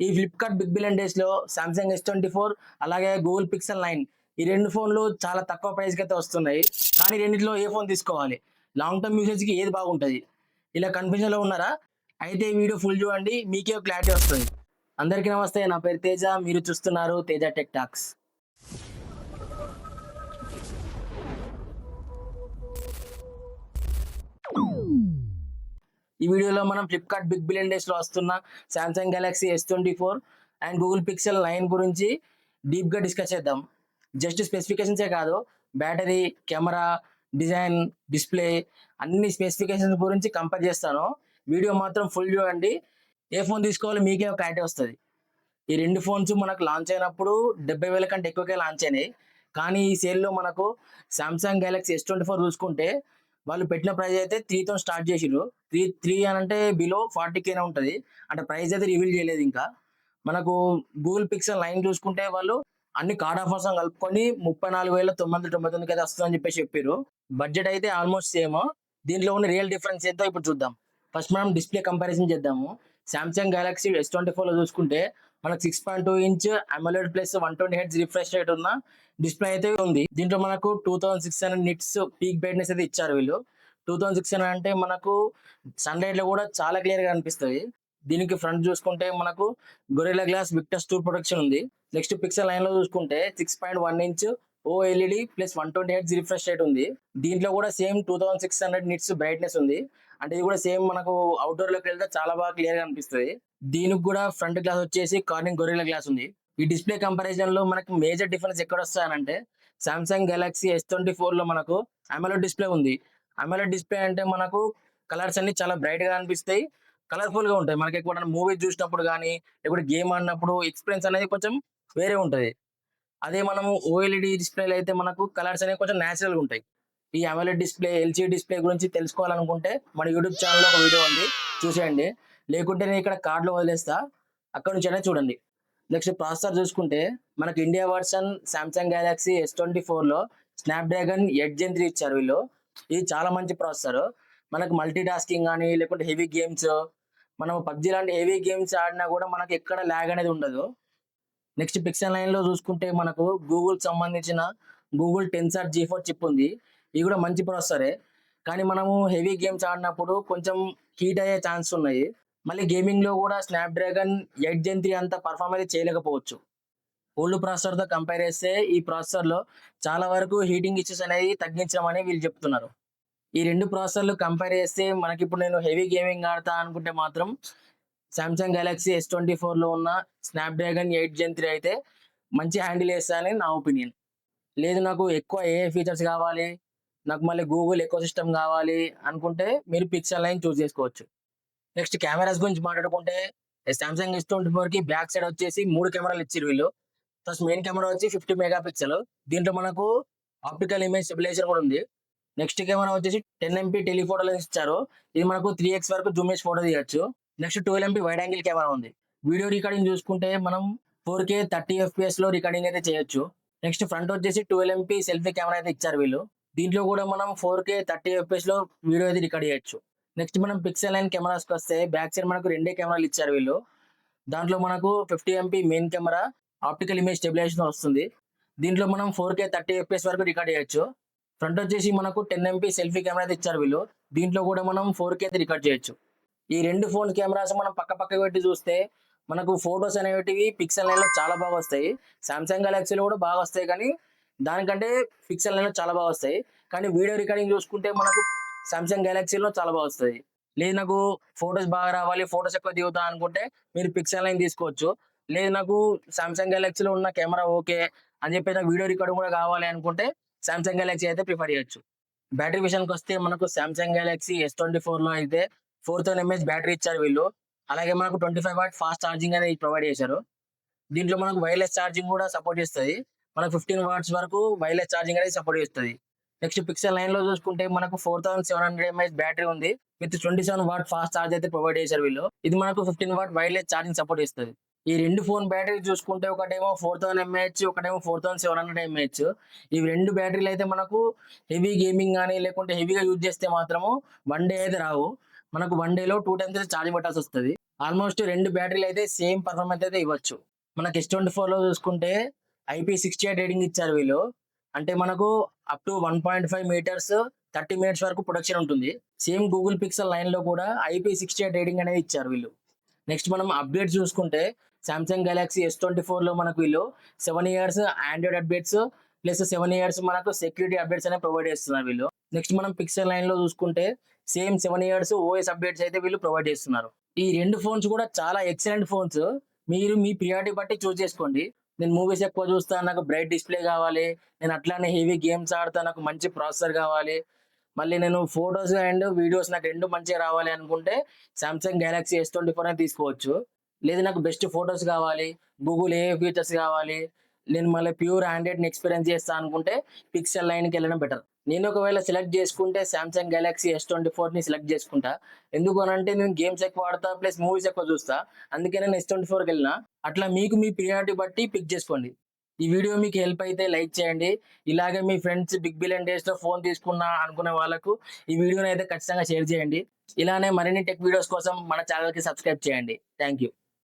ఈ Flipkart big billion days లో Samsung S24 అలాగే గూగుల్ పిక్సెల్ 9 ఈ రెండు ఫోన్లు చాలా తక్కువ ప్రైస్ కి అయితే వస్తున్నాయి. కానీ రెండిట్లో ఏ ఫోన్ తీసుకోవాలి, లాంగ్ టర్మ్ యూసేజ్ కి ఏది బాగుంటది, ఇలా కన్ఫ్యూజన్ లో ఉన్నారా? అయితే ఈ వీడియో ఫుల్ చూడండి, మీకే క్లారిటీ వస్తుంది. అందరికీ నమస్తే, నా పేరు తేజ, మీరు చూస్తున్నారు తేజ టెక్ టాక్స్. ఈ వీడియోలో మనం ఫ్లిప్కార్ట్ బిగ్ బిలియన్ డేస్ లో వస్తున్న Samsung Galaxy S24 and Google pixel 9 గురించి డీప్ గా డిస్కస్ చేద్దాం. జస్ట్ స్పెసిఫికేషన్సే కాదు, బ్యాటరీ, కెమెరా, డిజైన్, డిస్ప్లే అన్ని స్పెసిఫికేషన్స్ గురించి కంపేర్ చేస్తాను. వీడియో మాత్రం ఫుల్ చూడండి, ఏ ఫోన్ తీసుకోవాలో మీకే ఒక క్లారిటీ వస్తుంది. ఈ రెండు ఫోన్స్ మనకు లాంచ్ అయినప్పుడు 70,000 కంటే ఎక్కువకే లాంచ్ అయినాయి. కానీ ఈ సేల్లో మనకు సామ్సంగ్ గెలాక్సీ S24 చూసుకుంటే వాళ్ళు పెట్టిన ప్రైస్ అయితే 3తో స్టార్ట్ చేసిరు. త్రీ అని అంటే బిలో 40K ఉంటుంది. అంటే ప్రైస్ అయితే రివీల్ చేయలేదు ఇంకా. మనకు గూగుల్ పిక్సెల్ 9 చూసుకుంటే వాళ్ళు అన్ని కార్డ్ ఆఫర్స్ కలుపుకొని 34,999 అయితే వస్తుందని చెప్పేసి చెప్పారు. బడ్జెట్ అయితే ఆల్మోస్ట్ సేమ్. దీంట్లో ఉన్న రియల్ డిఫరెన్స్ ఏంటో ఇప్పుడు చూద్దాం. ఫస్ట్ మనం డిస్ప్లే కంపారిజన్ చేద్దాము. సామ్సంగ్ గెలాక్సీ S24 లో చూసుకుంటే మనకు 6.2 inch AMOLED plus 120 Hz refresh rate ఉన్న డిస్ప్లే అయితే ఉంది. దీంట్లో మనకు 2600 నిట్స్ పీక్ బ్రైట్నెస్ అయితే ఇచ్చారు వీళ్ళు. 2600 అంటే మనకు సన్లైట్ లో కూడా చాలా క్లియర్ గా అనిపిస్తుంది. దీనికి ఫ్రంట్ చూసుకుంటే మనకు గొరిల్లా గ్లాస్ విక్టర్స్ 2 ప్రొటెక్షన్ ఉంది. నెక్స్ట్ పిక్సెల్ 9 లో చూసుకుంటే 6.1 inch OLED plus 120 Hz refresh rate ఉంది. దీంట్లో కూడా సేమ్ 2600 నిట్స్ బ్రైట్నెస్ ఉంది. అంటే ఇది కూడా సేమ్ మనకు అవుట్డోర్ లోకి వెళ్తే చాలా బాగా క్లియర్ గా అనిపిస్తుంది. దీనికి కూడా ఫ్రంట్ గ్లాస్ వచ్చేసి కార్నింగ్ గొరిల్లా గ్లాస్ ఉంది. ఈ డిస్ప్లే కంపారిజన్ లో మనకి మేజర్ డిఫరెన్స్ ఎక్కడ వస్తాయనంటే సామ్సంగ్ గెలాక్సీ S24 లో మనకు AMOLED డిస్ప్లే ఉంది. AMOLED డిస్ప్లే అంటే మనకు కలర్స్ అన్ని చాలా బ్రైట్ గా అనిపిస్తాయి, కలర్ఫుల్ గా ఉంటాయి. మనకి ఎక్కువ మూవీ చూసినప్పుడు కానీ లేకపోతే గేమ్ ఆడినప్పుడు ఎక్స్పీరియన్స్ అనేది కొంచెం వేరే ఉంటది. అదే మనము OLED డిస్ప్లేలో అయితే మనకు కలర్స్ అనేవి కొంచెం న్యాచురల్ గా ఉంటాయి. ఈ AMOLED డిస్ప్లే, LCD డిస్ప్లే గురించి తెలుసుకోవాలనుకుంటే మన యూట్యూబ్ ఛానల్లో ఒక వీడియో ఉంది, చూసేయండి. లేకుంటే నేను ఇక్కడ కార్డులో వదిలేస్తా, అక్కడ నుంచి అయినా చూడండి. నెక్స్ట్ ప్రాసెసర్ చూసుకుంటే మనకి India version Samsung Galaxy S24 లో స్నాప్డ్రాగన్ 8 Gen 3 ఇచ్చారు వీళ్ళు. ఇది చాలా మంచి ప్రాసెసర్. మనకు మల్టీ టాస్కింగ్ కానీ లేకుంటే హెవీ గేమ్స్, మనం పబ్జి లాంటి హెవీ గేమ్స్ ఆడినా కూడా మనకి ఎక్కడ ల్యాగ్ అనేది ఉండదు. నెక్స్ట్ పిక్సెల్ 9 లో చూసుకుంటే మనకు గూగుల్ సంబంధించిన గూగుల్ టెన్సర్ G4 చిప్ ఉంది. ఇది కూడా మంచి ప్రాసెసరే. కానీ మనము హెవీ గేమ్స్ ఆడినప్పుడు కొంచెం హీట్ అయ్యే ఛాన్స్ ఉన్నాయి. మళ్ళీ గేమింగ్ లో కూడా స్నాప్డ్రాగన్ 8 Gen 3 అంత పర్ఫార్మ్ అయితే చేయలేకపోవచ్చు. ఓల్డ్ ప్రాసెసర్ తో కంపేర్ చేస్తే ఈ ప్రాసెసర్ లో చాలా వరకు హీటింగ్ ఇష్యూస్ అనేది తగ్గించమని వీళ్ళు చెప్తున్నారు. ఈ రెండు ప్రాసెసర్లు కంపేర్ చేస్తే మనకి ఇప్పుడు నేను హెవీ గేమింగ్ ఆడతా అనుకుంటే మాత్రం సామ్సంగ్ గెలాక్సీ S24 లో ఉన్న స్నాప్డ్రాగన్ 8 Gen 3 అయితే మంచి హ్యాండిల్ చేస్తానని నా ఒపీనియన్. లేదు నాకు ఎక్కువ ఏ ఫీచర్స్ కావాలి, నాకు మళ్ళీ గూగుల్ ఎకో సిస్టమ్ కావాలి అనుకుంటే మీరు పిక్సెల్ 9 చూస్ చేసుకోవచ్చు. నెక్స్ట్ కెమెరాస్ గురించి మాట్లాడుకుంటే సామ్సంగ్ S24 కి బ్యాక్ సైడ్ వచ్చేసి 3 కెమెరాలు ఇచ్చారు వీళ్ళు. ఫస్ట్ మెయిన్ కెమెరా వచ్చి 50 మెగాపిక్సెల్. దీంట్లో మనకు ఆప్టికల్ ఇమేజ్ స్టెబిలైజర్ కూడా ఉంది. నెక్స్ట్ కెమెరా వచ్చేసి 10 MP టెలిఫోటో లెన్స్ ఇచ్చారు. ఇది మనకు 3x వరకు జూమ్ చేసి ఫోటో తీయచ్చు. Next 12 MP wide angle camera ఉంది. వీడియో రికార్డింగ్ చూసుకుంటే మనం 4K 30 FPS లో రికార్డింగ్ అయితే చేయొచ్చు. నెక్స్ట్ ఫ్రంట్ వచ్చేసి 12 MP సెల్ఫీ కెమెరా అయితే ఇచ్చారు వీళ్ళు. దీంట్లో కూడా మనం 4K 30 FPS లో వీడియో అయితే రికార్డ్ చేయొచ్చు. నెక్స్ట్ మనం పిక్సెల్ 9 కెమెరాస్కి వస్తే బ్యాక్ సైడ్ మనకు 2 కెమెరాలు ఇచ్చారు వీళ్ళు. దాంట్లో మనకు 50 MP main camera optical image stabilisation వస్తుంది. దీంట్లో మనం 4K 30 FPS వరకు రికార్డ్ చేయొచ్చు. ఫ్రంట్ వచ్చేసి మనకు 10 MP సెల్ఫీ కెమెరా అయితే ఇచ్చారు వీళ్ళు. దీంట్లో కూడా మనం 4K అయితే రికార్డ్ చేయొచ్చు. ఈ రెండు ఫోన్ కెమెరాస్ మనం పక్క పక్క పెట్టి చూస్తే మనకు ఫొటోస్ అనేటివి పిక్సెల్ 9 లో చాలా బాగా వస్తాయి. సామ్సంగ్ గెలాక్సీలో కూడా బాగా వస్తాయి, కానీ దానికంటే పిక్సెల్ 9 లో చాలా బాగా వస్తాయి. కానీ వీడియో రికార్డింగ్ చూసుకుంటే మనకు సామ్సంగ్ గెలాక్సీలో చాలా బాగా వస్తాయి. లేదు నాకు ఫొటోస్ బాగా రావాలి, ఫొటోస్ ఎక్కువ దిగుతా అనుకుంటే మీరు పిక్సెల్ 9 తీసుకోవచ్చు. లేదు నాకు సామ్సంగ్ గెలాక్సీలో ఉన్న కెమెరా ఓకే అని చెప్పి నాకు వీడియో రికార్డింగ్ కూడా కావాలి అనుకుంటే సామ్సంగ్ గెలాక్సీ అయితే ప్రిఫర్ చేయొచ్చు. బ్యాటరీ విషయానికి వస్తే మనకు సామ్సంగ్ గెలాక్సీ S24 లో అయితే 4000 mAh బ్యాటరీ ఇచ్చారు వీళ్ళు. అలాగే మనకు 25W ఫాస్ట్ ఛార్జింగ్ అనేది ప్రొవైడ్ చేశారు. దీంట్లో మనకు వైర్లెస్ ఛార్జింగ్ కూడా సపోర్ట్ చేస్తుంది. మనకు 15 watts వరకు వైర్లెస్ ఛార్జింగ్ అనేది సపోర్ట్ చేస్తుంది. నెక్స్ట్ పిక్సెల్ 9 లో చూసుకుంటే మనకు 4700 mAh బ్యాటరీ ఉంది. విత్ 27W ఫాస్ట్ ఛార్జ్ అయితే ప్రొవైడ్ చేశారు వీళ్ళు. ఇది మనకు 15W వైర్లెస్ ఛార్జింగ్ సపోర్ట్ చేస్తుంది. ఈ రెండు ఫోన్ బ్యాటరీ చూసుకుంటే ఒకటేమో 4000 mAh, ఒకటేమో 4700 mAh. ఇవి రెండు బ్యాటరీలు అయితే మనకు హెవీ గేమింగ్ కానీ లేకుంటే హెవీగా యూజ్ చేస్తే మాత్రము 1 డే అయితే రావు. మనకు 1 డేలో 2 times ఛార్జింగ్ పెట్టాల్సి వస్తుంది. ఆల్మోస్ట్ 2 బ్యాటరీలు అయితే సేమ్ పర్ఫార్మెన్స్ అయితే ఇవ్వచ్చు. మనకి S24లో చూసుకుంటే IP68 రేటింగ్ ఇచ్చారు వీళ్ళు. అంటే మనకు అప్ టు 1.5 మీటర్స్ 30 మినిట్స్ వరకు ప్రొడక్షన్ ఉంటుంది. సేమ్ గూగుల్ పిక్సెల్ 9లో కూడా IP68 రేటింగ్ అనేది ఇచ్చారు వీళ్ళు. నెక్స్ట్ మనం అప్డేట్స్ చూసుకుంటే సామ్సంగ్ గెలాక్సీ S24లో మనకు వీళ్ళు 7 years Android updates plus 7 years మనకు సెక్యూరిటీ అప్డేట్స్ అనేవి ప్రొవైడ్ చేస్తున్నారు వీళ్ళు. నెక్స్ట్ మనం పిక్సెల్ 9లో చూసుకుంటే సేమ్ 7 ఇయర్స్ ఓఎస్ అప్డేట్స్ అయితే వీళ్ళు ప్రొవైడ్ చేస్తున్నారు. ఈ 2 ఫోన్స్ కూడా చాలా ఎక్సలెంట్ ఫోన్స్. మీరు మీ ప్రియారిటీ బట్టి చూస్ చేసుకోండి. నేను మూవీస్ ఎక్కువ చూస్తా, నాకు బ్రైట్ డిస్‌ప్లే కావాలి. నేను అట్లానే హెవీ గేమ్స్ ఆడతా, నాకు మంచి ప్రాసెసర్ కావాలి. మళ్ళీ నేను ఫోటోస్ అండ్ వీడియోస్ నాకు 2 మంచిగా రావాలి అనుకుంటే సామ్సంగ్ గెలాక్సీ S24 అనేది తీసుకోవచ్చు. లేదు నాకు బెస్ట్ ఫోటోస్ కావాలి, గూగుల్ ఏఐ ఫీచర్స్ కావాలి, నేను మళ్ళీ ప్యూర్ ఆండ్రాయిడ్‌ని ఎక్స్‌పీరియన్స్ చేస్తా అనుకుంటే పిక్సెల్ 9కెళ్ళడం బెటర్. నేను ఒకవేళ సెలెక్ట్ చేసుకుంటే సామ్సంగ్ గెలాక్సీ S24ని సెలెక్ట్ చేసుకుంటా. ఎందుకు అనంటే నేను గేమ్స్ ఎక్కువ ఆడతా, ప్లస్ మూవీస్ ఎక్కువ చూస్తా. అందుకే నేను S24కెళ్ళినా. అట్లా మీకు మీ ప్రియారిటీ బట్టి పిక్ చేసుకోండి. ఈ వీడియో మీకు హెల్ప్ అయితే లైక్ చేయండి. ఇలాగే మీ ఫ్రెండ్స్ బిగ్ బిలియన్ డేస్‌లో ఫోన్ తీసుకున్నా అనుకునే వాళ్ళకు ఈ వీడియోని అయితే ఖచ్చితంగా షేర్ చేయండి. ఇలానే మరిన్ని టెక్ వీడియోస్ కోసం మన ఛానెల్‌కి సబ్స్క్రైబ్ చేయండి. Thank you.